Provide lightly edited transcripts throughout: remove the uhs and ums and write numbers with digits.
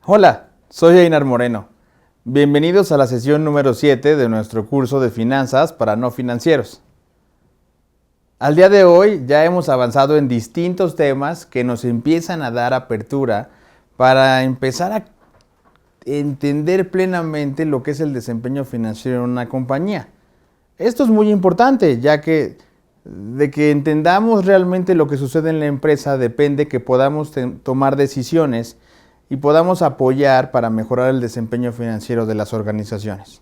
Hola, soy Einar Moreno. Bienvenidos a la sesión número 7 de nuestro curso de finanzas para no financieros. Al día de hoy ya hemos avanzado en distintos temas que nos empiezan a dar apertura para empezar a entender plenamente lo que es el desempeño financiero en una compañía. Esto es muy importante, ya que de que entendamos realmente lo que sucede en la empresa depende que podamos tomar decisiones y podamos apoyar para mejorar el desempeño financiero de las organizaciones.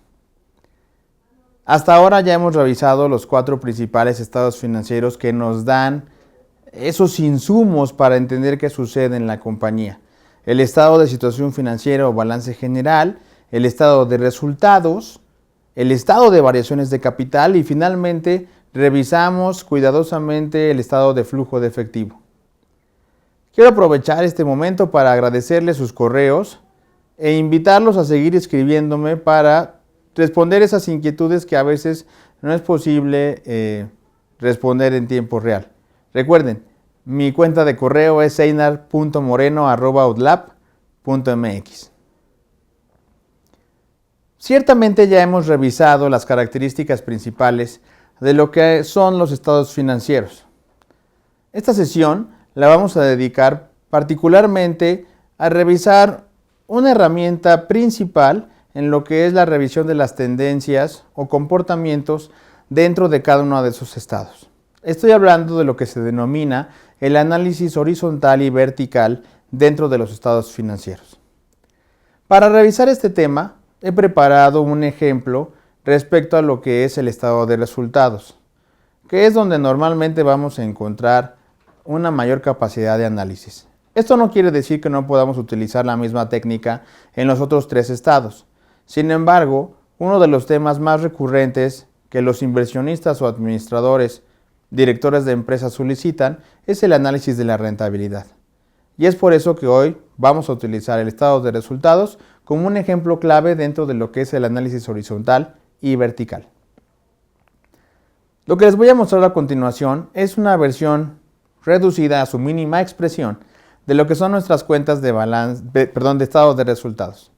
Hasta ahora ya hemos revisado los 4 principales estados financieros que nos dan esos insumos para entender qué sucede en la compañía. El estado de situación financiera o balance general, el estado de resultados, el estado de variaciones de capital y finalmente revisamos cuidadosamente el estado de flujo de efectivo. Quiero aprovechar este momento para agradecerles sus correos e invitarlos a seguir escribiéndome para responder esas inquietudes que a veces no es posible responder en tiempo real. Recuerden, mi cuenta de correo es einar.moreno@outlap.mx. Ciertamente ya hemos revisado las características principales de lo que son los estados financieros. Esta sesión la vamos a dedicar particularmente a revisar una herramienta principal en lo que es la revisión de las tendencias o comportamientos dentro de cada uno de esos estados. Estoy hablando de lo que se denomina el análisis horizontal y vertical dentro de los estados financieros. Para revisar este tema, he preparado un ejemplo respecto a lo que es el estado de resultados, que es donde normalmente vamos a encontrar una mayor capacidad de análisis. Esto no quiere decir que no podamos utilizar la misma técnica en los otros 3 estados. Sin embargo, uno de los temas más recurrentes que los inversionistas o administradores, directores de empresas solicitan es el análisis de la rentabilidad. Y es por eso que hoy vamos a utilizar el estado de resultados como un ejemplo clave dentro de lo que es el análisis horizontal y vertical. Lo que les voy a mostrar a continuación es una versión reducida a su mínima expresión de lo que son nuestras cuentas de estado de resultados.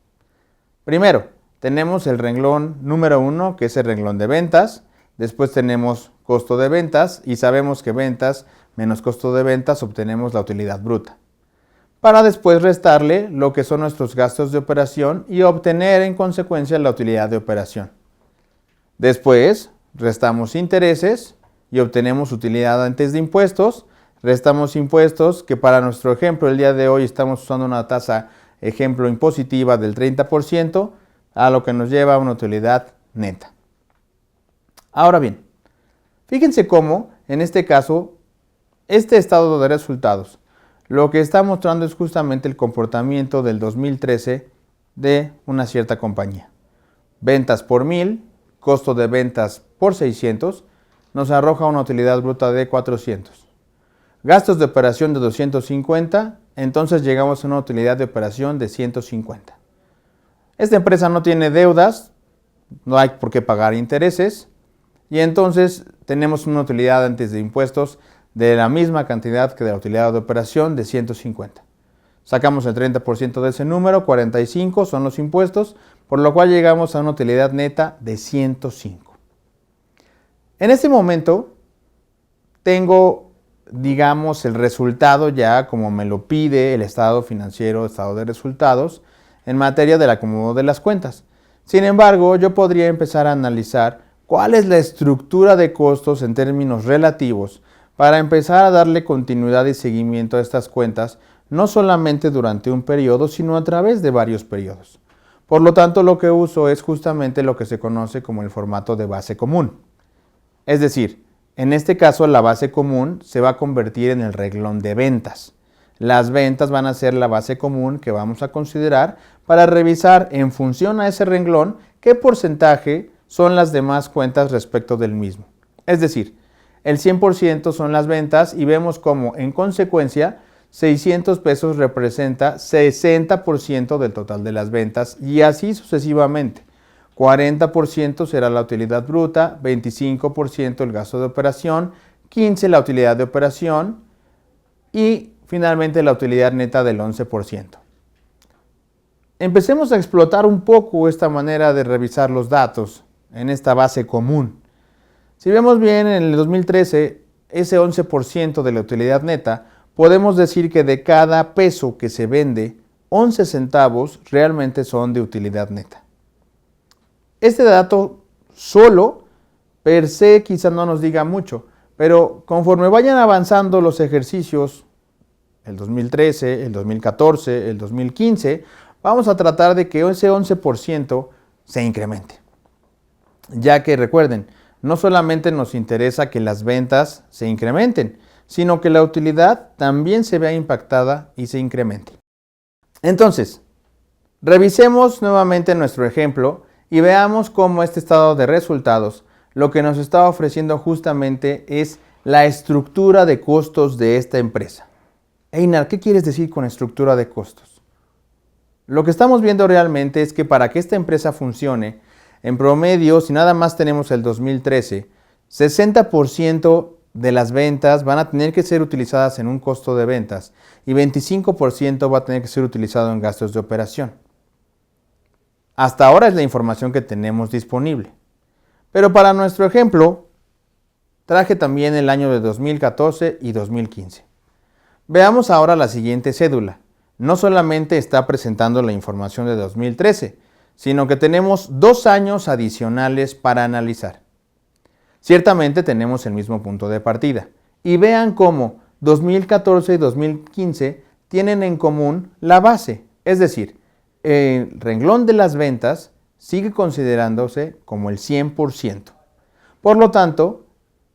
Primero, tenemos el renglón número 1, que es el renglón de ventas. Después tenemos costo de ventas y sabemos que ventas menos costo de ventas obtenemos la utilidad bruta. Para después restarle lo que son nuestros gastos de operación y obtener en consecuencia la utilidad de operación. Después restamos intereses y obtenemos utilidad antes de impuestos. Restamos impuestos, que para nuestro ejemplo el día de hoy estamos usando una tasa ejemplo impositiva del 30%, a lo que nos lleva a una utilidad neta. Ahora bien, fíjense cómo en este caso, este estado de resultados, lo que está mostrando es justamente el comportamiento del 2013 de una cierta compañía. Ventas por 1000, costo de ventas por 600, nos arroja una utilidad bruta de 400. Gastos de operación de 250, entonces llegamos a una utilidad de operación de 150. Esta empresa no tiene deudas, no hay por qué pagar intereses, y entonces tenemos una utilidad antes de impuestos de la misma cantidad que de la utilidad de operación de 150. Sacamos el 30% de ese número, 45 son los impuestos, por lo cual llegamos a una utilidad neta de 105. En este momento tengo, digamos, el resultado ya como me lo pide el estado financiero, estado de resultados, en materia del acomodo de las cuentas. Sin embargo, yo podría empezar a analizar cuál es la estructura de costos en términos relativos para empezar a darle continuidad y seguimiento a estas cuentas, no solamente durante un periodo, sino a través de varios periodos. Por lo tanto, lo que uso es justamente lo que se conoce como el formato de base común. Es decir, en este caso, la base común se va a convertir en el renglón de ventas. Las ventas van a ser la base común que vamos a considerar para revisar en función a ese renglón qué porcentaje son las demás cuentas respecto del mismo. Es decir, el 100% son las ventas y vemos cómo en consecuencia 600 pesos representa 60% del total de las ventas y así sucesivamente. 40% será la utilidad bruta, 25% el gasto de operación, 15% la utilidad de operación y finalmente la utilidad neta del 11%. Empecemos a explotar un poco esta manera de revisar los datos en esta base común. Si vemos bien, en el 2013, ese 11% de la utilidad neta, podemos decir que de cada peso que se vende, 11 centavos realmente son de utilidad neta. Este dato solo, per se, quizá no nos diga mucho, pero conforme vayan avanzando los ejercicios, el 2013, el 2014, el 2015, vamos a tratar de que ese 11% se incremente. Ya que recuerden, no solamente nos interesa que las ventas se incrementen, sino que la utilidad también se vea impactada y se incremente. Entonces, revisemos nuevamente nuestro ejemplo y veamos cómo este estado de resultados lo que nos está ofreciendo justamente es la estructura de costos de esta empresa. Einar, ¿qué quieres decir con estructura de costos? Lo que estamos viendo realmente es que para que esta empresa funcione, en promedio, si nada más tenemos el 2013, 60% de las ventas van a tener que ser utilizadas en un costo de ventas y 25% va a tener que ser utilizado en gastos de operación. Hasta ahora es la información que tenemos disponible. Pero para nuestro ejemplo, traje también el año de 2014 y 2015. Veamos ahora la siguiente cédula. No solamente está presentando la información de 2013, sino que tenemos 2 años adicionales para analizar. Ciertamente tenemos el mismo punto de partida. Y vean cómo 2014 y 2015 tienen en común la base. Es decir, el renglón de las ventas sigue considerándose como el 100%. Por lo tanto,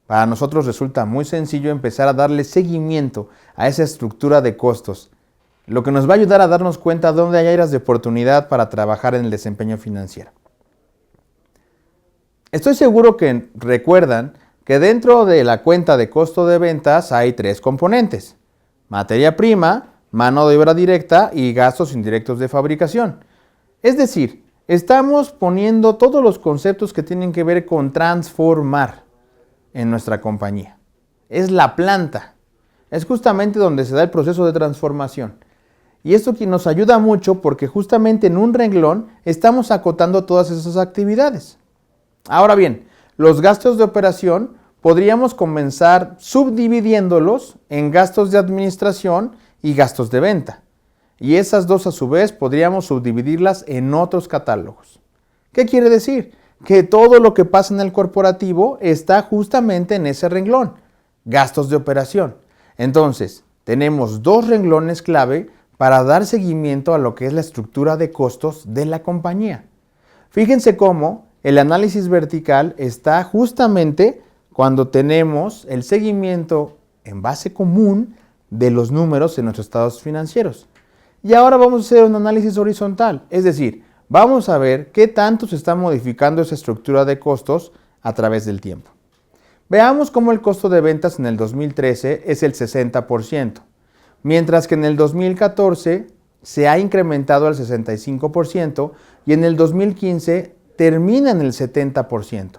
para nosotros resulta muy sencillo empezar a darle seguimiento a esa estructura de costos, lo que nos va a ayudar a darnos cuenta dónde hay áreas de oportunidad para trabajar en el desempeño financiero. Estoy seguro que recuerdan que dentro de la cuenta de costo de ventas hay 3 componentes: materia prima, mano de obra directa y gastos indirectos de fabricación. Es decir, estamos poniendo todos los conceptos que tienen que ver con transformar en nuestra compañía. Es la planta, es justamente donde se da el proceso de transformación. Y esto nos ayuda mucho porque justamente en un renglón estamos acotando todas esas actividades. Ahora bien, los gastos de operación podríamos comenzar subdividiéndolos en gastos de administración y gastos de venta. Y esas dos a su vez podríamos subdividirlas en otros catálogos. ¿Qué quiere decir? Que todo lo que pasa en el corporativo está justamente en ese renglón, gastos de operación. Entonces, tenemos 2 renglones clave para dar seguimiento a lo que es la estructura de costos de la compañía. Fíjense cómo el análisis vertical está justamente cuando tenemos el seguimiento en base común de los números en nuestros estados financieros. Y ahora vamos a hacer un análisis horizontal, es decir, vamos a ver qué tanto se está modificando esa estructura de costos a través del tiempo. Veamos cómo el costo de ventas en el 2013 es el 60%, mientras que en el 2014 se ha incrementado al 65% y en el 2015 termina en el 70%.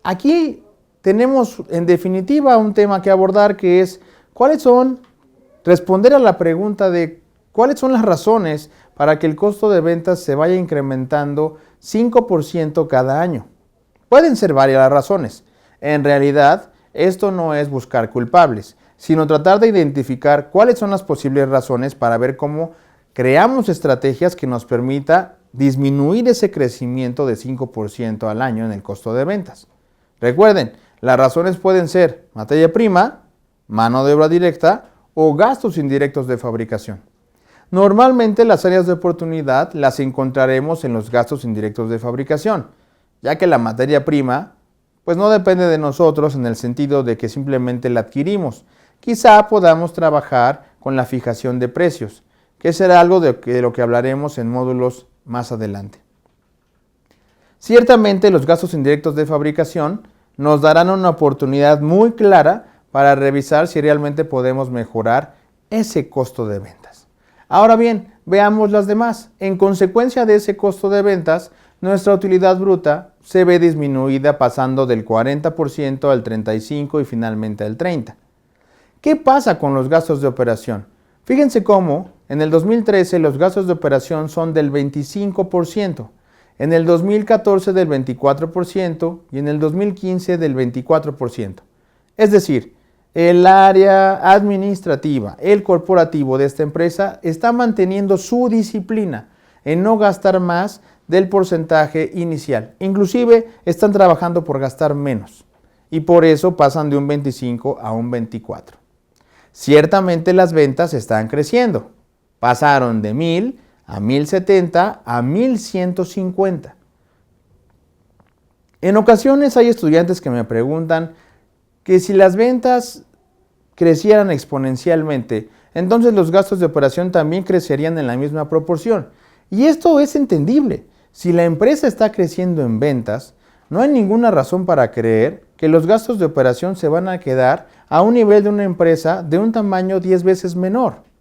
Aquí tenemos en definitiva un tema que abordar, que es responder a la pregunta de cuáles son las razones para que el costo de ventas se vaya incrementando 5% cada año. Pueden ser varias las razones. En realidad, esto no es buscar culpables, sino tratar de identificar cuáles son las posibles razones para ver cómo creamos estrategias que nos permita disminuir ese crecimiento de 5% al año en el costo de ventas. Recuerden, las razones pueden ser materia prima, mano de obra directa o gastos indirectos de fabricación. Normalmente las áreas de oportunidad las encontraremos en los gastos indirectos de fabricación, ya que la materia prima pues no depende de nosotros en el sentido de que simplemente la adquirimos. Quizá podamos trabajar con la fijación de precios, que será algo de lo que hablaremos en módulos más adelante. Ciertamente los gastos indirectos de fabricación nos darán una oportunidad muy clara para revisar si realmente podemos mejorar ese costo de ventas. Ahora bien, veamos las demás. En consecuencia de ese costo de ventas, nuestra utilidad bruta se ve disminuida pasando del 40% al 35% y finalmente al 30%. ¿Qué pasa con los gastos de operación? Fíjense cómo En el 2013 los gastos de operación son del 25%, en el 2014 del 24% y en el 2015 del 24%. Es decir, el área administrativa, el corporativo de esta empresa está manteniendo su disciplina en no gastar más del porcentaje inicial. Inclusive están trabajando por gastar menos y por eso pasan de un 25 a un 24. Ciertamente las ventas están creciendo. Pasaron de 1000 a 1070 a 1150. En ocasiones hay estudiantes que me preguntan que si las ventas crecieran exponencialmente, entonces los gastos de operación también crecerían en la misma proporción. Y esto es entendible. Si la empresa está creciendo en ventas, no hay ninguna razón para creer que los gastos de operación se van a quedar a un nivel de una empresa de un tamaño 10 veces menor.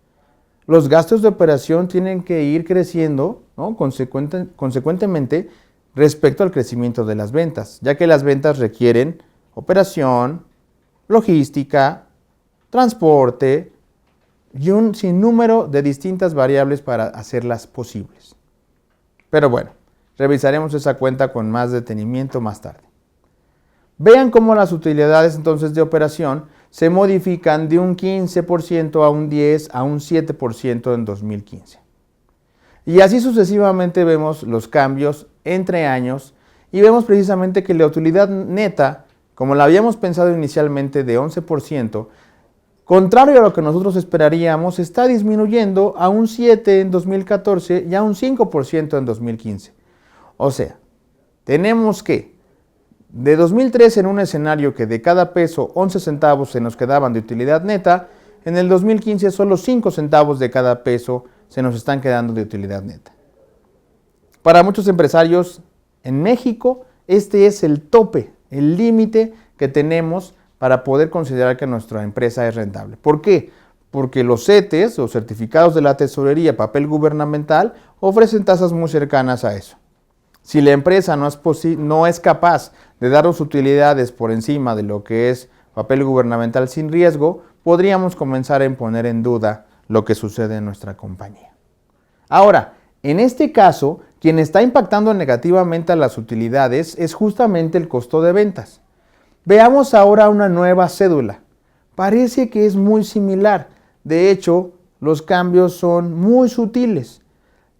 Los gastos de operación tienen que ir creciendo, ¿no?, consecuentemente respecto al crecimiento de las ventas, ya que las ventas requieren operación, logística, transporte y un sinnúmero de distintas variables para hacerlas posibles. Pero bueno, revisaremos esa cuenta con más detenimiento más tarde. Vean cómo las utilidades entonces de operación se modifican de un 15% a un 10% a un 7% en 2015. Y así sucesivamente vemos los cambios entre años y vemos precisamente que la utilidad neta, como la habíamos pensado inicialmente de 11%, contrario a lo que nosotros esperaríamos, está disminuyendo a un 7% en 2014 y a un 5% en 2015. O sea, tenemos que de 2013 en un escenario que de cada peso 11 centavos se nos quedaban de utilidad neta, en el 2015 solo 5 centavos de cada peso se nos están quedando de utilidad neta. Para muchos empresarios en México, este es el tope, el límite que tenemos para poder considerar que nuestra empresa es rentable. ¿Por qué? Porque los CETES o certificados de la tesorería, papel gubernamental, ofrecen tasas muy cercanas a eso. Si la empresa no es capaz de darnos utilidades por encima de lo que es papel gubernamental sin riesgo, podríamos comenzar a poner en duda lo que sucede en nuestra compañía. Ahora, en este caso, quien está impactando negativamente a las utilidades es justamente el costo de ventas. Veamos ahora una nueva cédula. Parece que es muy similar. De hecho, los cambios son muy sutiles.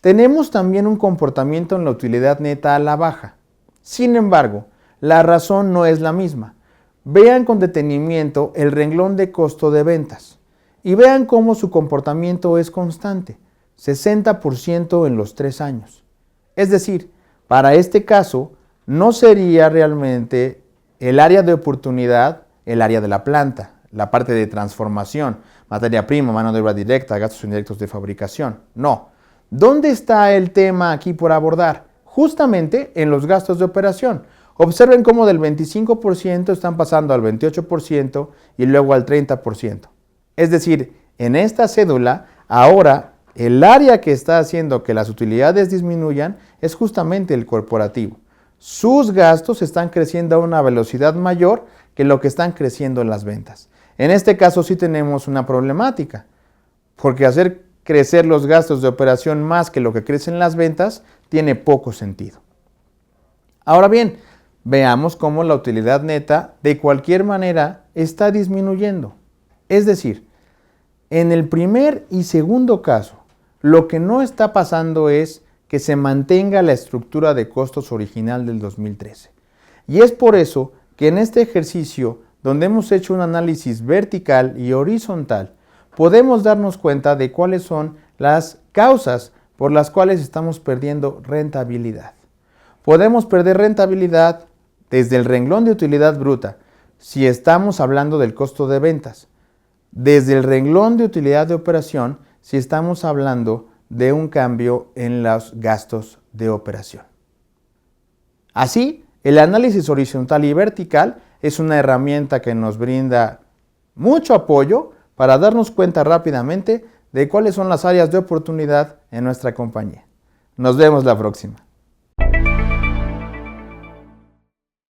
Tenemos también un comportamiento en la utilidad neta a la baja. Sin embargo, la razón no es la misma. Vean con detenimiento el renglón de costo de ventas y vean cómo su comportamiento es constante, 60% en los 3 años. Es decir, para este caso, no sería realmente el área de oportunidad, el área de la planta, la parte de transformación, materia prima, mano de obra directa, gastos indirectos de fabricación. No. ¿Dónde está el tema aquí por abordar? Justamente en los gastos de operación. Observen cómo del 25% están pasando al 28% y luego al 30%. Es decir, en esta cédula, ahora el área que está haciendo que las utilidades disminuyan es justamente el corporativo. Sus gastos están creciendo a una velocidad mayor que lo que están creciendo las ventas. En este caso sí tenemos una problemática, porque hacer crecer los gastos de operación más que lo que crecen las ventas tiene poco sentido. Ahora bien, veamos cómo la utilidad neta de cualquier manera está disminuyendo. Es decir, en el primer y segundo caso, lo que no está pasando es que se mantenga la estructura de costos original del 2013. Y es por eso que en este ejercicio, donde hemos hecho un análisis vertical y horizontal, podemos darnos cuenta de cuáles son las causas por las cuales estamos perdiendo rentabilidad. Podemos perder rentabilidad desde el renglón de utilidad bruta, si estamos hablando del costo de ventas, desde el renglón de utilidad de operación, si estamos hablando de un cambio en los gastos de operación. Así, el análisis horizontal y vertical es una herramienta que nos brinda mucho apoyo para darnos cuenta rápidamente de cuáles son las áreas de oportunidad en nuestra compañía. Nos vemos la próxima.